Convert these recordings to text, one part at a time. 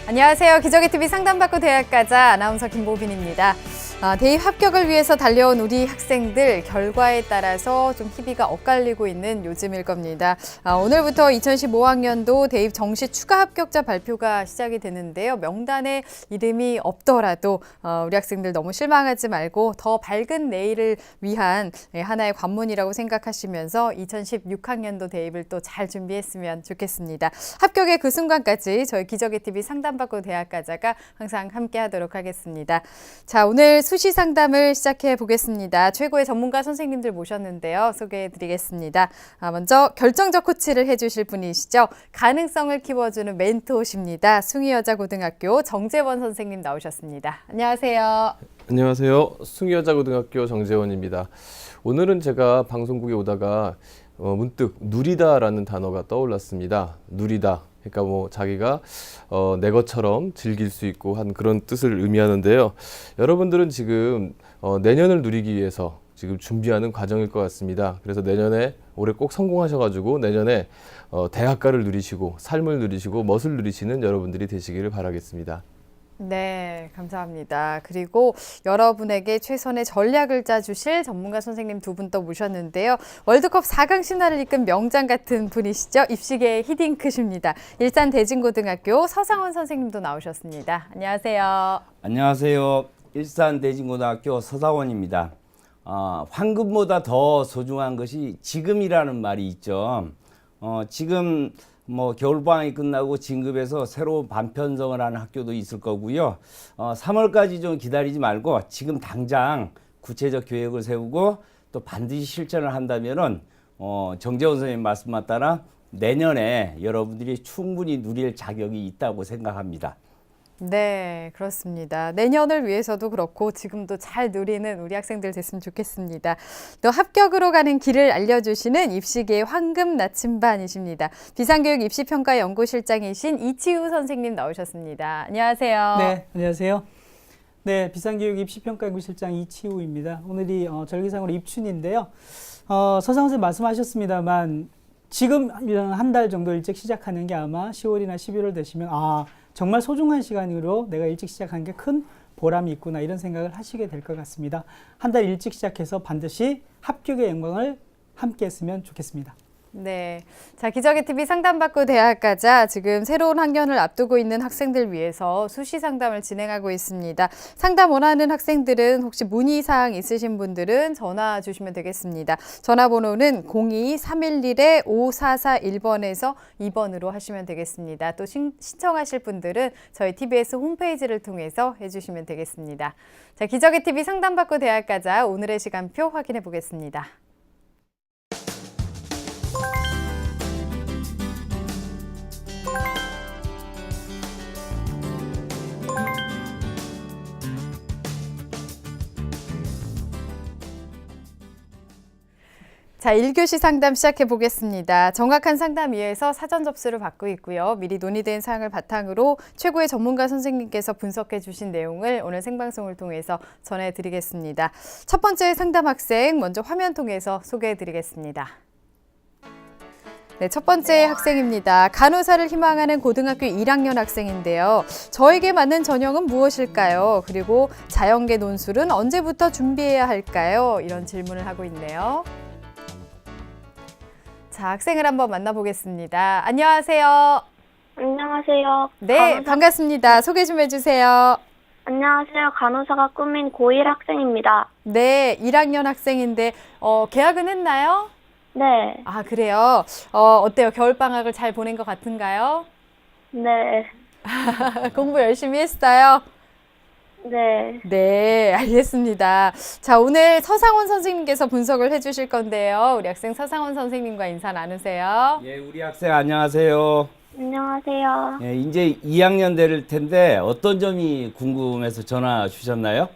안녕하세요. 기적의 TV 상담받고 대학 가자 아나운서 김보빈입니다. 대입 합격을 위해서 달려온 우리 학생들 결과에 따라서 좀 희비가 엇갈리고 있는 요즘일 겁니다. 오늘부터 2015학년도 대입 정시 추가 합격자 발표가 시작이 되는데요. 명단에 이름이 없더라도 우리 학생들 너무 실망하지 말고 더 밝은 내일을 위한 하나의 관문이라고 생각하시면서 2016학년도 대입을 또 잘 준비했으면 좋겠습니다. 합격의 그 순간까지 저희 기적의 TV 상담받고 대학 가자가 항상 함께 하도록 하겠습니다. 자, 오늘 수시 상담을 시작해 보겠습니다. 최고의 전문가 선생님들 모셨는데요. 소개해 드리겠습니다. 먼저 결정적 코치를 해주실 분이시죠. 가능성을 키워주는 멘토십니다. 숭의여자고등학교 정재원 선생님 나오셨습니다. 안녕하세요. 안녕하세요. 숭의여자고등학교 정재원입니다. 오늘은 제가 방송국에 오다가 문득 누리다라는 단어가 떠올랐습니다. 누리다. 그러니까 뭐 자기가 내 것처럼 즐길 수 있고 한 그런 뜻을 의미하는데요. 여러분들은 지금 내년을 누리기 위해서 지금 준비하는 과정일 것 같습니다. 그래서 내년에 올해 꼭 성공하셔가지고 내년에 대학가를 누리시고 삶을 누리시고 멋을 누리시는 여러분들이 되시기를 바라겠습니다. 네, 감사합니다. 그리고 여러분에게 최선의 전략을 짜주실 전문가 선생님 두 분 또 모셨는데요. 월드컵 4강 신화를 이끈 명장 같은 분이시죠. 입시계의 히딩크십니다. 일산대진고등학교 서상원 선생님도 나오셨습니다. 안녕하세요. 안녕하세요. 일산대진고등학교 서상원입니다. 황금보다 더 소중한 것이 지금이라는 말이 있죠. 지금 겨울방학이 끝나고 진급해서 새로운 반편성을 하는 학교도 있을 거고요. 3월까지 좀 기다리지 말고 지금 당장 구체적 계획을 세우고 또 반드시 실천을 한다면은 정재원 선생님 말씀에 따라 내년에 여러분들이 충분히 누릴 자격이 있다고 생각합니다. 네, 그렇습니다. 내년을 위해서도 그렇고 지금도 잘 누리는 우리 학생들 됐으면 좋겠습니다. 또 합격으로 가는 길을 알려주시는 입시계의 황금 나침반이십니다. 비상교육 입시평가연구실장이신 이치우 선생님 나오셨습니다. 안녕하세요. 네, 안녕하세요. 네, 비상교육 입시평가연구실장 이치우입니다. 오늘이 절기상으로 입춘인데요. 서상원 선생님 말씀하셨습니다만 지금 한 달 정도 일찍 시작하는 게 아마 10월이나 11월 되시면 정말 소중한 시간으로 내가 일찍 시작한 게 큰 보람이 있구나 이런 생각을 하시게 될 것 같습니다. 한 달 일찍 시작해서 반드시 합격의 영광을 함께 했으면 좋겠습니다. 네. 자, 기적의 TV 상담받고 대학 가자. 지금 새로운 학년을 앞두고 있는 학생들 위해서 수시 상담을 진행하고 있습니다. 상담 원하는 학생들은 혹시 문의사항 있으신 분들은 전화 주시면 되겠습니다. 전화번호는 02-311-5441번에서 2번으로 하시면 되겠습니다. 또 신청하실 분들은 저희 TBS 홈페이지를 통해서 해주시면 되겠습니다. 자, 기적의 TV 상담받고 대학 가자. 오늘의 시간표 확인해 보겠습니다. 자, 1교시 상담 시작해 보겠습니다. 정확한 상담 위해서 사전 접수를 받고 있고요. 미리 논의된 사항을 바탕으로 최고의 전문가 선생님께서 분석해 주신 내용을 오늘 생방송을 통해서 전해드리겠습니다. 첫 번째 상담 학생 먼저 화면 통해서 소개해 드리겠습니다. 네, 첫 번째 학생입니다. 간호사를 희망하는 고등학교 1학년 학생인데요. 저에게 맞는 전형은 무엇일까요? 그리고 자연계 논술은 언제부터 준비해야 할까요? 이런 질문을 하고 있네요. 자, 학생을 한번 만나보겠습니다. 안녕하세요. 안녕하세요. 네, 반갑습니다. 소개 좀 해주세요. 안녕하세요. 간호사가 꿈인 고1 학생입니다. 네, 1학년 학생인데 개학은 했나요? 네. 아, 그래요? 어때요? 겨울방학을 잘 보낸 것 같은가요? 네. 공부 열심히 했어요? 네. 네, 알겠습니다. 자, 오늘 서상원 선생님께서 분석을 해주실 건데요. 우리 학생 서상원 선생님과 인사 나누세요. 예, 우리 학생 안녕하세요. 안녕하세요. 예, 이제 2학년 될 텐데 어떤 점이 궁금해서 전화 주셨나요?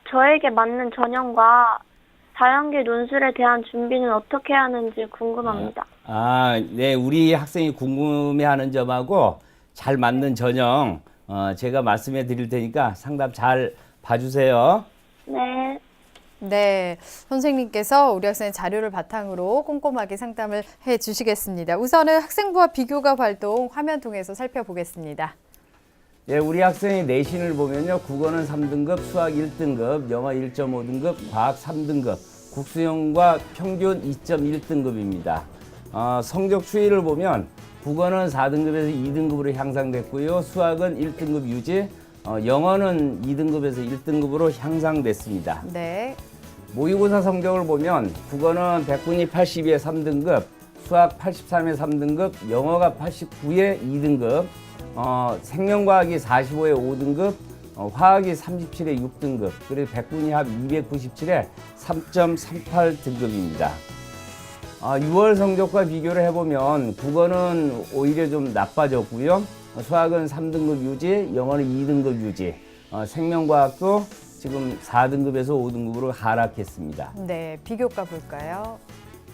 저에게 맞는 전형과 자연계 논술에 대한 준비는 어떻게 하는지 궁금합니다. 네, 우리 학생이 궁금해하는 점하고 잘 맞는 전형 제가 말씀해 드릴 테니까 상담 잘 봐주세요. 네. 네, 선생님께서 우리 학생의 자료를 바탕으로 꼼꼼하게 상담을 해주시겠습니다. 우선은 학생부와 비교가 활동 화면 통해서 살펴보겠습니다. 예, 우리 학생의 내신을 보면요. 국어는 3등급, 수학 1등급, 영어 1.5등급, 과학 3등급, 국수영과 평균 2.1등급입니다. 성적 추이를 보면 국어는 4등급에서 2등급으로 향상됐고요. 수학은 1등급 유지, 영어는 2등급에서 1등급으로 향상됐습니다. 네. 모의고사 성적을 보면 국어는 백분위 82에 3등급, 수학 83에 3등급, 영어가 89에 2등급, 생명과학이 45에 5등급, 화학이 37에 6등급, 그리고 백분위 합 297에 3.38등급입니다. 6월 성적과 비교를 해보면 국어는 오히려 좀 나빠졌고요. 수학은 3등급 유지, 영어는 2등급 유지, 생명과학도 지금 4등급에서 5등급으로 하락했습니다. 네, 비교과 볼까요?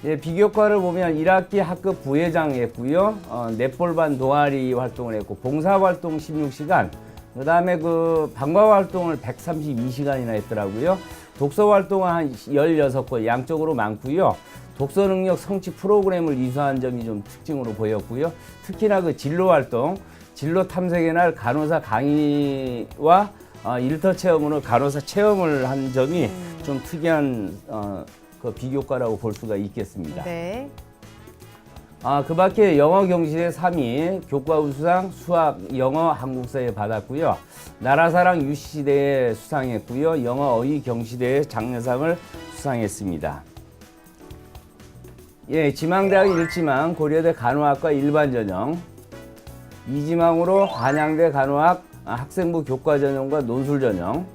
예, 비교과를 보면 1학기 학급 부회장 했고요. 넷볼반 동아리 활동을 했고, 봉사활동 16시간, 그 다음에 방과활동을 132시간이나 했더라고요. 독서활동은 한 16건, 양쪽으로 많고요. 독서능력 성취 프로그램을 이수한 점이 좀 특징으로 보였고요. 특히나 진로활동, 진로 탐색의 날 간호사 강의와 일터 체험으로 간호사 체험을 한 점이 좀 특이한 비교과라고 볼 수가 있겠습니다. 네. 그 밖에 영어 경시대 3위, 교과 우수상, 수학, 영어, 한국사에 받았고요. 나라사랑 UC대에 수상했고요. 영어 어휘 경시대에 장려상을 수상했습니다. 예, 지망대학 1지망, 고려대 간호학과 일반 전형, 2지망으로 한양대 간호학 학생부 교과 전형과 논술 전형,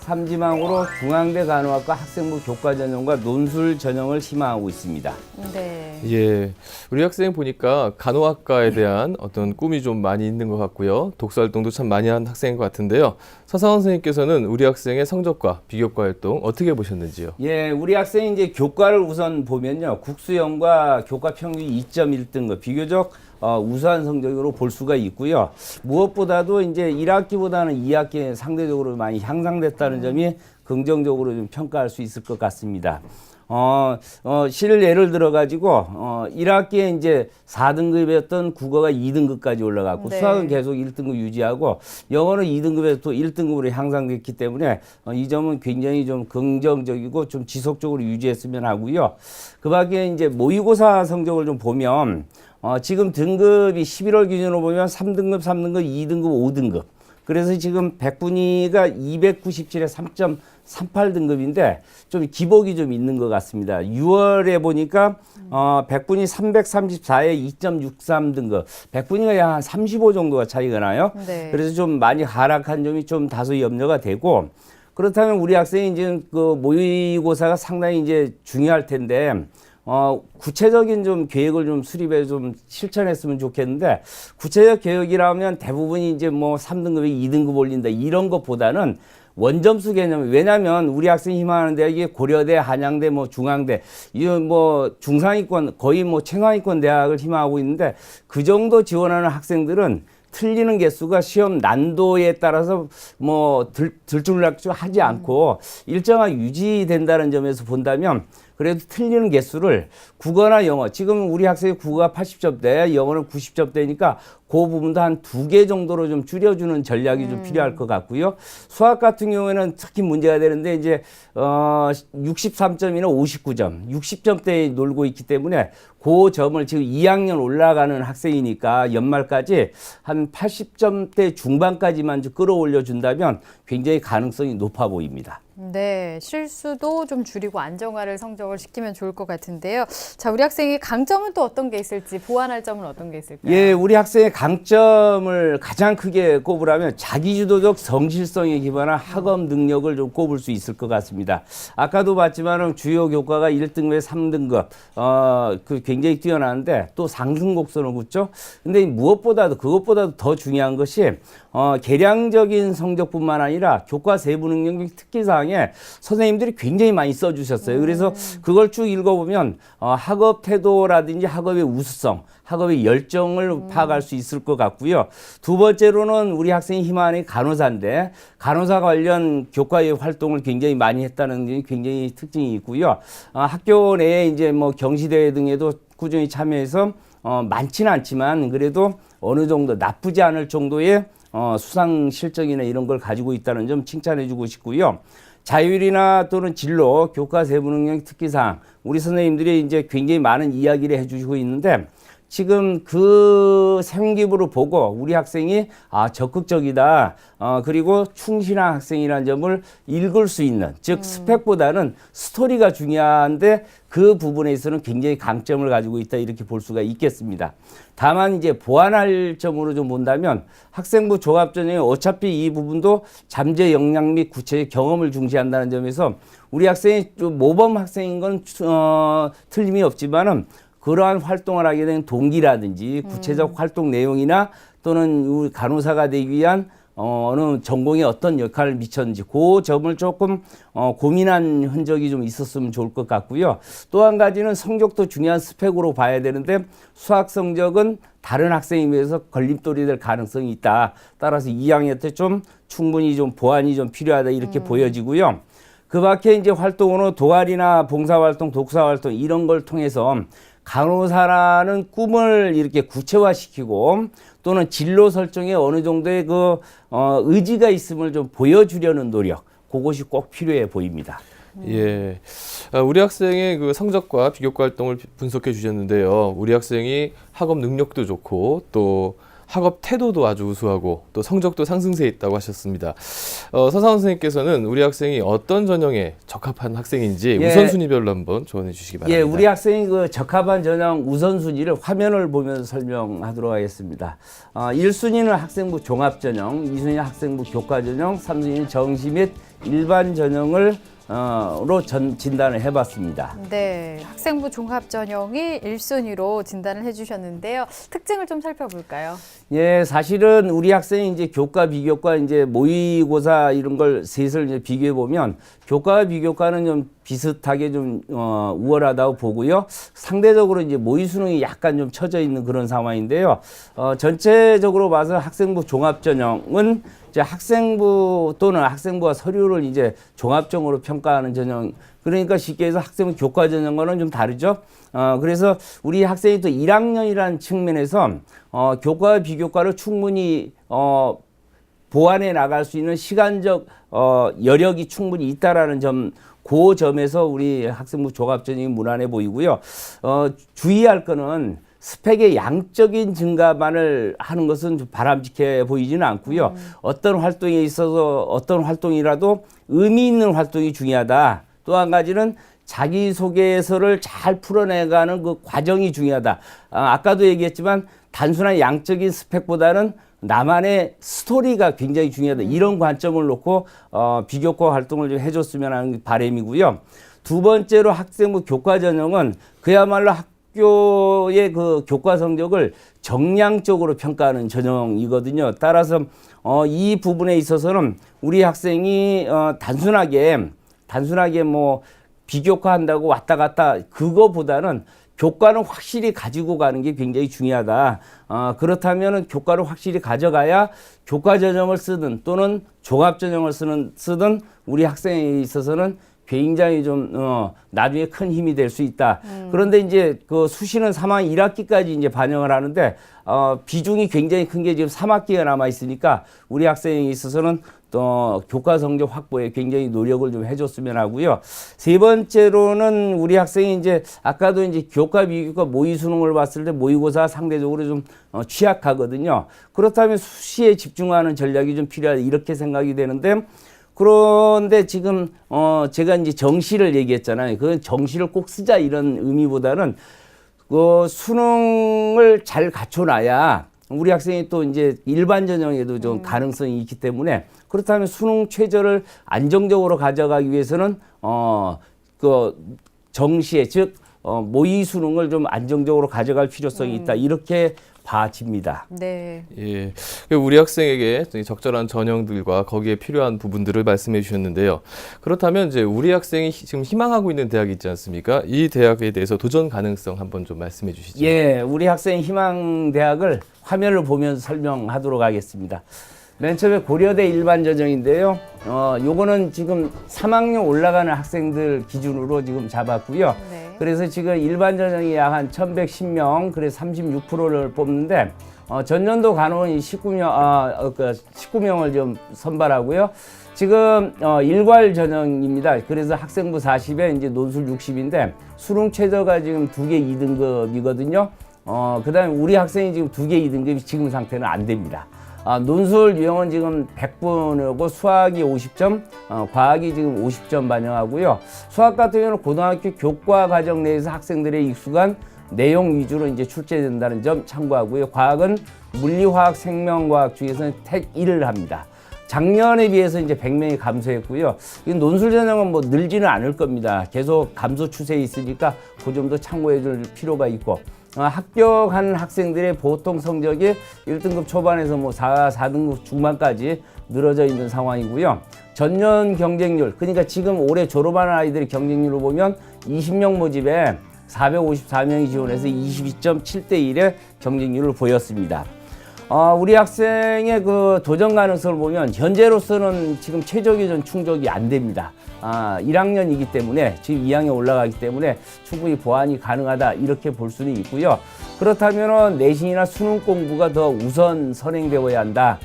3지망으로 중앙대 간호학과 학생부 교과 전형과 논술 전형을 희망하고 있습니다. 네. 예, 우리 학생 보니까 간호학과에 대한 어떤 꿈이 좀 많이 있는 것 같고요. 독서 활동도 참 많이 한 학생인 것 같은데요. 서상원 선생님께서는 우리 학생의 성적과 비교과 활동 어떻게 보셨는지요? 예, 우리 학생이 이제 교과를 우선 보면요. 국수영과 교과 평균 2.1등급 비교적 우수한 성적으로 볼 수가 있고요. 무엇보다도 이제 1학기보다는 2학기에 상대적으로 많이 향상됐다는 점이 긍정적으로 좀 평가할 수 있을 것 같습니다. 예를 들어가지고, 1학기에 이제 4등급이었던 국어가 2등급까지 올라갔고, 네. 수학은 계속 1등급 유지하고, 영어는 2등급에서 또 1등급으로 향상됐기 때문에, 이 점은 굉장히 좀 긍정적이고 좀 지속적으로 유지했으면 하고요. 그 밖에 이제 모의고사 성적을 좀 보면, 지금 등급이 11월 기준으로 보면 3등급, 2등급, 5등급. 그래서 지금 백분위가 297에 3.38등급인데 좀 기복이 좀 있는 것 같습니다. 6월에 보니까 백분위 334에 2.63등급. 백분위가 약 한 35 정도가 차이가 나요. 네. 그래서 좀 많이 하락한 점이 좀 다소 염려가 되고, 그렇다면 우리 학생이 이제 모의고사가 상당히 이제 중요할 텐데, 구체적인 좀 계획을 좀 수립해 좀 실천했으면 좋겠는데, 구체적 계획이라면 대부분이 이제 3등급에 2등급 올린다 이런 것보다는 원점수 개념. 왜냐하면 우리 학생이 희망하는 대학이 고려대, 한양대, 중앙대, 이런 중상위권 거의 최상위권 대학을 희망하고 있는데, 그 정도 지원하는 학생들은 틀리는 개수가 시험 난도에 따라서 들쭉날쭉 하지 않고 일정하게 유지된다는 점에서 본다면, 그래도 틀리는 개수를 국어나 영어, 지금 우리 학생의 국어가 80점대, 영어는 90점대니까 그 부분도 한 2개 정도로 좀 줄여주는 전략이 좀 필요할 것 같고요. 수학 같은 경우에는 특히 문제가 되는데, 이제 63점이나 59점, 60점대에 놀고 있기 때문에 그 점을 지금 2학년 올라가는 학생이니까 연말까지 한 80점대 중반까지만 좀 끌어올려 준다면 굉장히 가능성이 높아 보입니다. 네, 실수도 좀 줄이고 안정화를 성적을 시키면 좋을 것 같은데요. 자, 우리 학생의 강점은 또 어떤 게 있을지, 보완할 점은 어떤 게 있을까요? 예, 우리 학생의 강점을 가장 크게 꼽으라면 자기주도적 성실성에 기반한 학업 능력을 좀 꼽을 수 있을 것 같습니다. 아까도 봤지만 주요 교과가 1등급에 3등급, 굉장히 뛰어나는데 또 상승 곡선을 긋죠. 근데 그것보다도 더 중요한 것이 계량적인 성적뿐만 아니라 교과 세부 능력 특기사항에 선생님들이 굉장히 많이 써주셨어요. 그래서 그걸 쭉 읽어보면 학업 태도라든지 학업의 우수성, 학업의 열정을 파악할 수 있을 것 같고요. 두 번째로는 우리 학생이 희망하는 간호사인데, 간호사 관련 교과의 활동을 굉장히 많이 했다는 게 굉장히 특징이 있고요. 학교 내에 이제 경시대회 등에도 꾸준히 참여해서 많지는 않지만 그래도 어느 정도 나쁘지 않을 정도의 수상 실적이나 이런 걸 가지고 있다는 점 칭찬해주고 싶고요. 자율이나 또는 진로, 교과 세부 능력 특기사항, 우리 선생님들이 이제 굉장히 많은 이야기를 해주시고 있는데 지금 그 생기부를 보고 우리 학생이 적극적이다, 그리고 충실한 학생이라는 점을 읽을 수 있는, 즉 스펙보다는 스토리가 중요한데 그 부분에 있어서는 굉장히 강점을 가지고 있다, 이렇게 볼 수가 있겠습니다. 다만 이제 보완할 점으로 좀 본다면 학생부 종합전형이 어차피 이 부분도 잠재 역량 및 구체적 경험을 중시한다는 점에서 우리 학생이 좀 모범 학생인 건 틀림이 없지만은 그러한 활동을 하게 된 동기라든지 구체적 활동 내용이나 또는 우리 간호사가 되기 위한 어느 전공에 어떤 역할을 미쳤는지 그 점을 조금 고민한 흔적이 좀 있었으면 좋을 것 같고요. 또 한 가지는 성적도 중요한 스펙으로 봐야 되는데 수학 성적은 다른 학생에 비해서 걸림돌이 될 가능성이 있다. 따라서 2학년 때 좀 충분히 좀 보완이 좀 필요하다, 이렇게 보여지고요. 그 밖에 이제 활동으로 동아리나 봉사활동, 독서활동 이런 걸 통해서 간호사라는 꿈을 이렇게 구체화시키고 또는 진로 설정에 어느 정도의 그 의지가 있음을 좀 보여주려는 노력, 그것이 꼭 필요해 보입니다. 예, 우리 학생의 그 성적과 비교과 활동을 분석해 주셨는데요. 우리 학생이 학업 능력도 좋고 또 학업 태도도 아주 우수하고 또 성적도 상승세에 있다고 하셨습니다. 서상원 선생님께서는 우리 학생이 어떤 전형에 적합한 학생인지 예. 우선순위별로 한번 조언해 주시기 바랍니다. 예, 우리 학생이 그 적합한 전형 우선순위를 화면을 보면서 설명하도록 하겠습니다. 1순위는 학생부 종합전형, 2순위는 학생부 교과전형, 3순위는 정시 및 일반 전형을 로 진단을 해봤습니다. 네, 학생부 종합 전형이 1순위로 진단을 해주셨는데요. 특징을 좀 살펴볼까요? 예, 사실은 우리 학생이 이제 교과, 비교과, 이제 모의고사 이런 걸 셋을 이제 비교해 보면 교과와 비교과는 좀 비슷하게 좀 우월하다고 보고요. 상대적으로 이제 모의 수능이 약간 좀 처져 있는 그런 상황인데요. 전체적으로 봐서 학생부 종합 전형은 이제 학생부 또는 학생부와 서류를 이제 종합적으로 평가하는 전형. 그러니까 쉽게 해서 학생부 교과 전형과는 좀 다르죠. 그래서 우리 학생이 또 1학년이라는 측면에서 교과와 비교과를 충분히 보완해 나갈 수 있는 시간적 여력이 충분히 있다라는 점, 그 점에서 우리 학생부 종합전형이 무난해 보이고요. 주의할 거는 스펙의 양적인 증가만을 하는 것은 좀 바람직해 보이지는 않고요. 어떤 활동에 있어서 어떤 활동이라도 의미 있는 활동이 중요하다. 또 한 가지는 자기소개서를 잘 풀어내가는 그 과정이 중요하다. 아까도 얘기했지만 단순한 양적인 스펙보다는 나만의 스토리가 굉장히 중요하다. 이런 관점을 놓고 비교과 활동을 좀 해줬으면 하는 바람이고요. 두 번째로 학생부 교과 전형은 그야말로 학교의 그 교과 성적을 정량적으로 평가하는 전형이거든요. 따라서 이 부분에 있어서는 우리 학생이 단순하게 뭐 비교과 한다고 왔다 갔다 그거보다는 교과는 확실히 가지고 가는 게 굉장히 중요하다. 그렇다면 교과를 확실히 가져가야 교과 전형을 쓰든 또는 종합 전형을 쓰든 우리 학생에 있어서는 굉장히 좀 나중에 큰 힘이 될 수 있다. 그런데 이제 그 수시는 3학 1학기까지 이제 반영을 하는데 비중이 굉장히 큰 게 지금 3학기가 남아 있으니까 우리 학생에 있어서는 또 교과 성적 확보에 굉장히 노력을 좀 해줬으면 하고요. 세 번째로는 우리 학생이 이제 아까도 이제 교과 비교과 모의 수능을 봤을 때 모의고사 상대적으로 좀 취약하거든요. 그렇다면 수시에 집중하는 전략이 좀 필요하다, 이렇게 생각이 되는데, 그런데 지금 제가 이제 정시를 얘기했잖아요. 그 정시를 꼭 쓰자 이런 의미보다는 그 수능을 잘 갖춰놔야 우리 학생이 또 이제 일반 전형에도 좀 가능성이 있기 때문에, 그렇다면 수능 최저를 안정적으로 가져가기 위해서는 그 정시에, 즉 모의 수능을 좀 안정적으로 가져갈 필요성이 있다, 이렇게 봐집니다. 네. 예, 우리 학생에게 적절한 전형들과 거기에 필요한 부분들을 말씀해 주셨는데요. 그렇다면 이제 우리 학생이 지금 희망하고 있는 대학이 있지 않습니까? 이 대학에 대해서 도전 가능성 한번 좀 말씀해 주시죠. 예, 우리 학생 희망 대학을 화면을 보면서 설명하도록 하겠습니다. 맨 처음에 고려대 일반 전형인데요. 요거는 지금 3학년 올라가는 학생들 기준으로 지금 잡았고요. 네. 그래서 지금 일반 전형이 약 한 1110명, 그래서 36%를 뽑는데 전년도 간호원 19명을 좀 선발하고요. 지금 일괄 전형입니다. 그래서 학생부 40에 이제 논술 60인데 수능 최저가 지금 2개 2등급이거든요. 그다음에 우리 학생이 지금 2개 2등급이 지금 상태는 안 됩니다. 논술 유형은 지금 100분이고 수학이 50점, 과학이 지금 50점 반영하고요. 수학 같은 경우는 고등학교 교과 과정 내에서 학생들의 익숙한 내용 위주로 이제 출제된다는 점 참고하고요. 과학은 물리화학, 생명과학 중에서는 택 1을 합니다. 작년에 비해서 이제 100명이 감소했고요. 이 논술 전형은 뭐 늘지는 않을 겁니다. 계속 감소 추세에 있으니까 그 점도 참고해 줄 필요가 있고, 합격한 학생들의 보통 성적이 1등급 초반에서 뭐 4등급 중반까지 늘어져 있는 상황이고요. 전년 경쟁률, 그러니까 지금 올해 졸업하는 아이들의 경쟁률을 보면 20명 모집에 454명이 지원해서 22.7대 1의 경쟁률을 보였습니다. 우리 학생의 그 도전 가능성을 보면 현재로서는 지금 최저 기준 충족이 안 됩니다. 1학년이기 때문에 지금 2학년 올라가기 때문에 충분히 보완이 가능하다 이렇게 볼 수는 있고요. 그렇다면 내신이나 수능 공부가 더 우선 선행되어야 한다.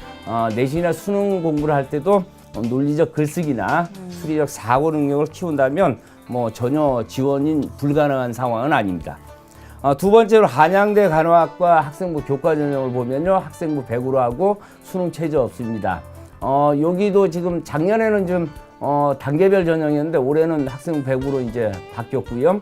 내신이나 수능 공부를 할 때도 논리적 글쓰기나 수리적 사고 능력을 키운다면 뭐 전혀 지원이 불가능한 상황은 아닙니다. 두 번째로 한양대 간호학과 학생부 교과 전형을 보면요, 학생부 100으로 하고 수능 최저 없습니다. 여기도 지금 작년에는 좀 단계별 전형이었는데 올해는 학생부 100으로 이제 바뀌었고요.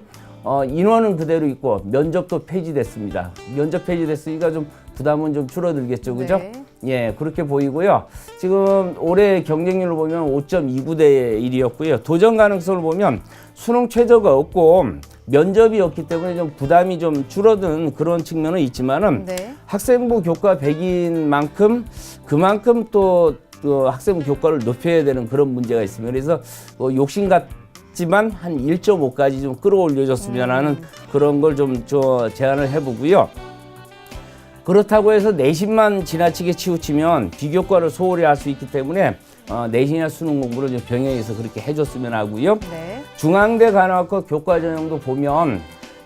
인원은 그대로 있고 면접도 폐지됐습니다. 면접 폐지됐으니까 좀 부담은 좀 줄어들겠죠, 그죠? 네. 예, 그렇게 보이고요. 지금 올해 경쟁률을 보면 5.29대 1이었고요. 도전 가능성을 보면 수능 최저가 없고 면접이 없기 때문에 좀 부담이 좀 줄어든 그런 측면은 있지만은 네. 학생부 교과 100인 만큼 그만큼 또 학생부 교과를 높여야 되는 그런 문제가 있습니다. 그래서 욕심 같지만 한 1.5까지 좀 끌어올려줬으면 하는 그런 걸 좀 제안을 해보고요. 그렇다고 해서 내신만 지나치게 치우치면 비교과를 소홀히 할 수 있기 때문에 내신이나 수능 공부를 좀 병행해서 그렇게 해줬으면 하고요. 네. 중앙대 간호학과 교과 전형도 보면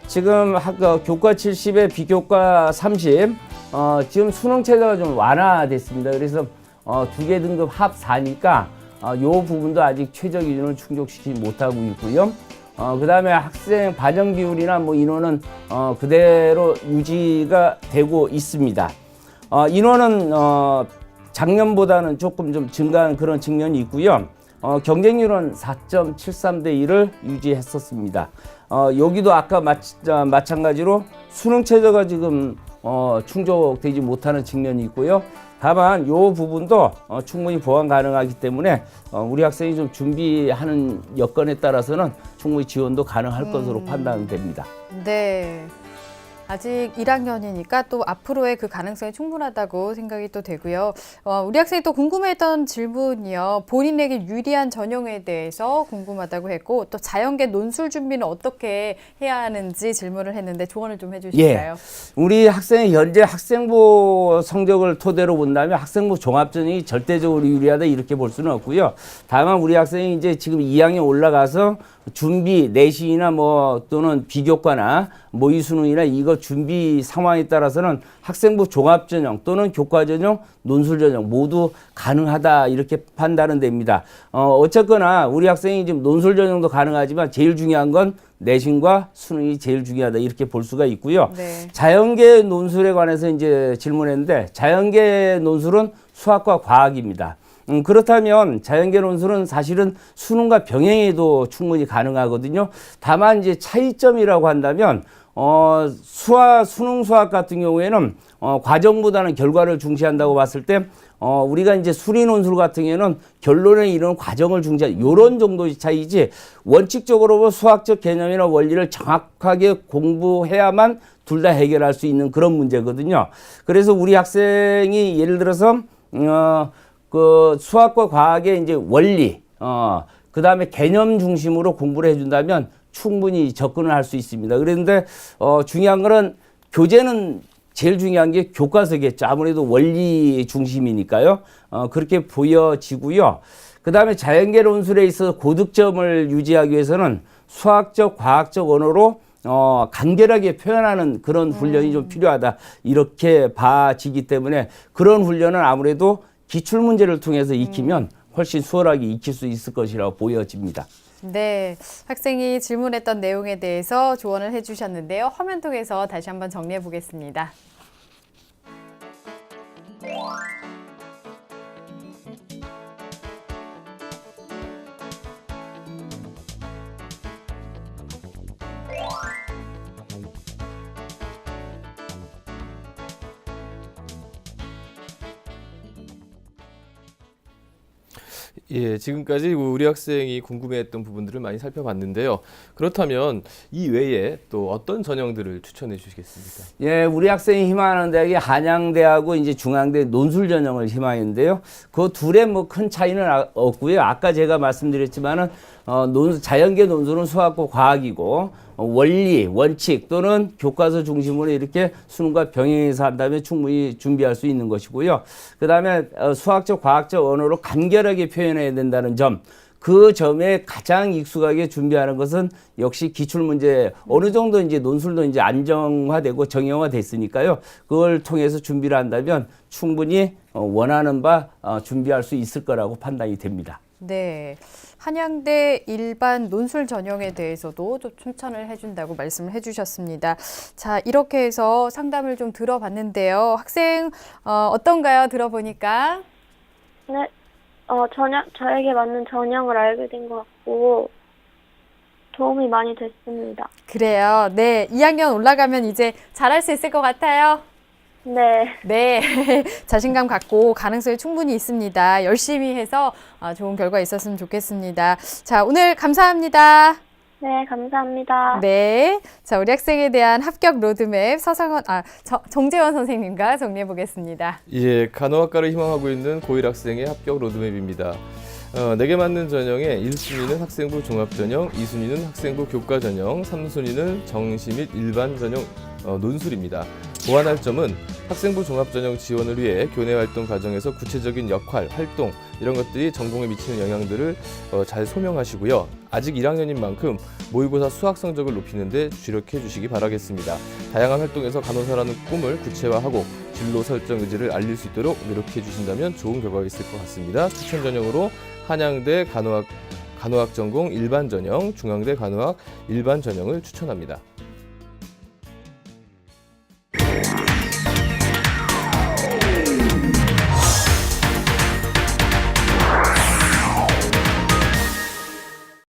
지금 교과 70에 비교과 30, 지금 수능 최저가 좀 완화됐습니다. 그래서 2개 등급 합 4니까 요 부분도 아직 최저 기준을 충족시키지 못하고 있고요. 그 다음에 학생 반영 비율이나 뭐 인원은 그대로 유지가 되고 있습니다. 인원은 작년보다는 조금 좀 증가한 그런 측면이 있고요. 경쟁률은 4.73대 1을 유지했었습니다. 여기도 아까 마찬가지로 수능 최저가 지금 충족되지 못하는 측면이 있고요. 다만 이 부분도 충분히 보완 가능하기 때문에 우리 학생이 좀 준비하는 여건에 따라서는 충분히 지원도 가능할 것으로 판단됩니다. 네. 아직 1학년이니까 또 앞으로의 그 가능성이 충분하다고 생각이 또 되고요. 우리 학생이 또 궁금했던 질문이요. 본인에게 유리한 전형에 대해서 궁금하다고 했고 또 자연계 논술 준비는 어떻게 해야 하는지 질문을 했는데 조언을 좀 해주실까요? 우리 학생이 현재 학생부 성적을 토대로 본다면 학생부 종합전형이 절대적으로 유리하다 이렇게 볼 수는 없고요. 다만 우리 학생이 이제 지금 2학년 올라가서 준비 내신이나 뭐 또는 비교과나 모의 수능이나 이거 준비 상황에 따라서는 학생부 종합 전형 또는 교과 전형, 논술 전형 모두 가능하다 이렇게 판단은 됩니다. 어쨌거나 우리 학생이 지금 논술 전형도 가능하지만 제일 중요한 건 내신과 수능이 제일 중요하다 이렇게 볼 수가 있고요. 네. 자연계 논술에 관해서 이제 질문했는데 자연계 논술은 수학과 과학입니다. 그렇다면 자연계 논술은 사실은 수능과 병행해도 충분히 가능하거든요. 다만 이제 차이점이라고 한다면 수능 수학 같은 경우에는 과정보다는 결과를 중시한다고 봤을 때 우리가 이제 수리 논술 같은 경우에는 결론에 이르는 과정을 중시한 이런 정도의 차이지 원칙적으로 수학적 개념이나 원리를 정확하게 공부해야만 둘 다 해결할 수 있는 그런 문제거든요. 그래서 우리 학생이 예를 들어서 그 수학과 과학의 이제 원리, 그 다음에 개념 중심으로 공부를 해준다면 충분히 접근을 할 수 있습니다. 그런데 중요한 거는 교재는 제일 중요한 게 교과서겠죠. 아무래도 원리 중심이니까요. 그렇게 보여지고요. 그 다음에 자연계 논술에 있어서 고득점을 유지하기 위해서는 수학적, 과학적 언어로 간결하게 표현하는 그런 훈련이 좀 필요하다 이렇게 봐지기 때문에 그런 훈련은 아무래도 기출 문제를 통해서 익히면 훨씬 수월하게 익힐 수 있을 것이라고 보여집니다. 네, 학생이 질문했던 내용에 대해서 조언을 해주셨는데요. 화면 통해서 다시 한번 정리해 보겠습니다. 예, 지금까지 우리 학생이 궁금해했던 부분들을 많이 살펴봤는데요. 그렇다면 이 외에 또 어떤 전형들을 추천해 주시겠습니까? 예, 우리 학생이 희망하는 대학이 한양대하고 이제 중앙대 논술 전형을 희망했는데요. 그 둘의 뭐 큰 차이는 없고요. 아까 제가 말씀드렸지만은 자연계 논술은 수학과 과학이고 원리, 원칙 또는 교과서 중심으로 이렇게 수능과 병행해서 한다면 충분히 준비할 수 있는 것이고요. 그 다음에 수학적, 과학적 언어로 간결하게 표현해야 된다는 점, 그 점에 가장 익숙하게 준비하는 것은 역시 기출문제 어느 정도 이제 논술도 이제 안정화되고 정형화됐으니까요. 그걸 통해서 준비를 한다면 충분히 원하는 바 준비할 수 있을 거라고 판단이 됩니다. 네, 한양대 일반 논술 전형에 대해서도 좀 추천을 해준다고 말씀을 해주셨습니다. 자, 이렇게 해서 상담을 좀 들어봤는데요. 학생 어떤가요? 들어보니까. 네, 저에게 맞는 전형을 알게 된 것 같고 도움이 많이 됐습니다. 그래요. 네, 2학년 올라가면 이제 잘할 수 있을 것 같아요. 네, 네, 자신감 갖고 가능성이 충분히 있습니다. 열심히 해서 좋은 결과 있었으면 좋겠습니다. 자, 오늘 감사합니다. 네, 감사합니다. 네, 자, 우리 학생에 대한 합격 로드맵 정재원 선생님과 정리해 보겠습니다. 예, 간호학과를 희망하고 있는 고1 학생의 합격 로드맵입니다. 4개 맞는 전형에 1순위는 학생부 종합전형, 2순위는 학생부 교과전형, 3순위는 정시 및 일반 전형 논술입니다. 보완할 점은 학생부 종합전형 지원을 위해 교내활동 과정에서 구체적인 역할, 활동 이런 것들이 전공에 미치는 영향들을 잘 소명하시고요. 아직 1학년인 만큼 모의고사 수학 성적을 높이는 데 주력해 주시기 바라겠습니다. 다양한 활동에서 간호사라는 꿈을 구체화하고 진로 설정 의지를 알릴 수 있도록 노력해 주신다면 좋은 결과가 있을 것 같습니다. 추천 전형으로 한양대 간호학 전공 일반 전형, 중앙대 간호학 일반 전형을 추천합니다.